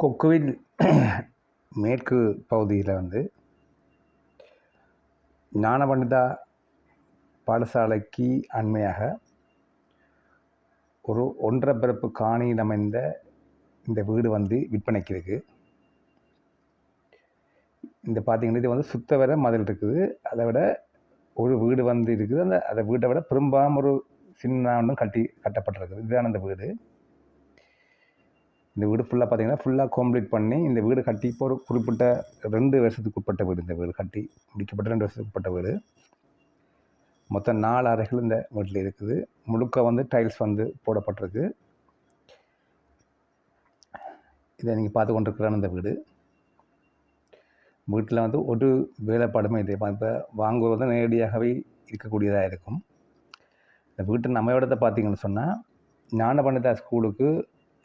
கொக்குவில் மேற்கு பகுதியில் ஞானபண்டிதா பாடசாலைக்கு அண்மையாக ஒரு 1.5 பரப்பு காணியில் அமைந்த இந்த வீடு விற்பனைக்கு இருக்குது. இந்த பார்த்தீங்கன்னா இது சுத்த வர மதில் இருக்குது. அதை விட ஒரு வீடு இருக்குது. அந்த வீட்டை விட பெரும்பாலும் ஒரு சின்ன ஒன்றும் கட்டப்பட்டிருக்குது. இதுதான் அந்த வீடு. இந்த வீடு ஃபுல்லாக பார்த்தீங்கன்னா ஃபுல்லாக கம்ப்ளீட் பண்ணி இந்த வீடு கட்டி இப்போ ஒரு குறிப்பிட்ட 2 வருஷத்துக்கு உட்பட்ட வீடு. இந்த வீடு கட்டி முடிக்கப்பட்ட 2 வருஷத்துக்கு உட்பட்ட வீடு. மொத்தம் 4 அறைகள் இந்த வீட்டில் இருக்குது. முழுக்க டைல்ஸ் போடப்பட்டிருக்கு. இதை நீங்கள் பார்த்து கொண்டிருக்கிறான இந்த வீடு. வீட்டில் ஒரு வேலைப்பாடுமே இல்லை. இப்போ வாங்குவது நேரடியாகவே இருக்கக்கூடியதாக இருக்கும். இந்த வீட்டின் அமைவிடத்தை பார்த்தீங்கன்னு சொன்னால் ஞானபண்டிதா ஸ்கூலுக்கு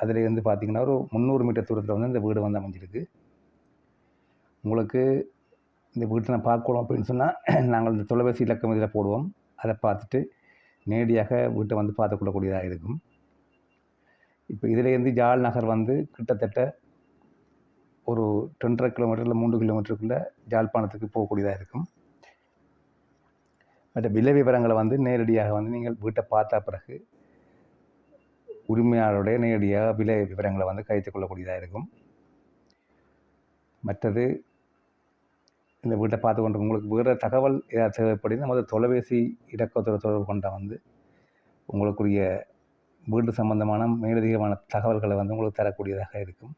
அதில் பார்த்தீங்கன்னா ஒரு 300 மீட்டர் தூரத்தில் இந்த வீடு அமைஞ்சிருக்கு. உங்களுக்கு இந்த வீட்டை நான் பார்க்கணும் அப்படின்னு சொன்னால் நாங்கள் இந்த தொலைபேசி இலக்கம் இதில் போடுவோம். அதை பார்த்துட்டு நேரடியாக வீட்டை பார்த்துக்கொள்ளக்கூடியதாக இருக்கும். இப்போ இதிலேருந்து ஜாழ் நகர் கிட்டத்தட்ட ஒரு 2.5 கிலோமீட்டர் இல்லை 3 கிலோமீட்டருக்குள்ளே ஜாழ்ப்பாணத்துக்கு போகக்கூடியதாக இருக்கும். மற்ற விலை விவரங்களை நேரடியாக நீங்கள் வீட்டை பார்த்த பிறகு உரிமையாளருடைய நேரடியாக விலை விவரங்களை கைத்து கொள்ளக்கூடியதாக இருக்கும். மற்றது இந்த வீட்டை பார்த்து கொண்டு உங்களுக்கு வேறு தகவல் ஏதாவது தேவைப்படி நமது தொலைபேசி இலக்கத்தோடு தொடர்பு கொண்ட உங்களுக்குரிய வீடு சம்பந்தமான மேலதிகமான தகவல்களை உங்களுக்கு தரக்கூடியதாக இருக்கும்.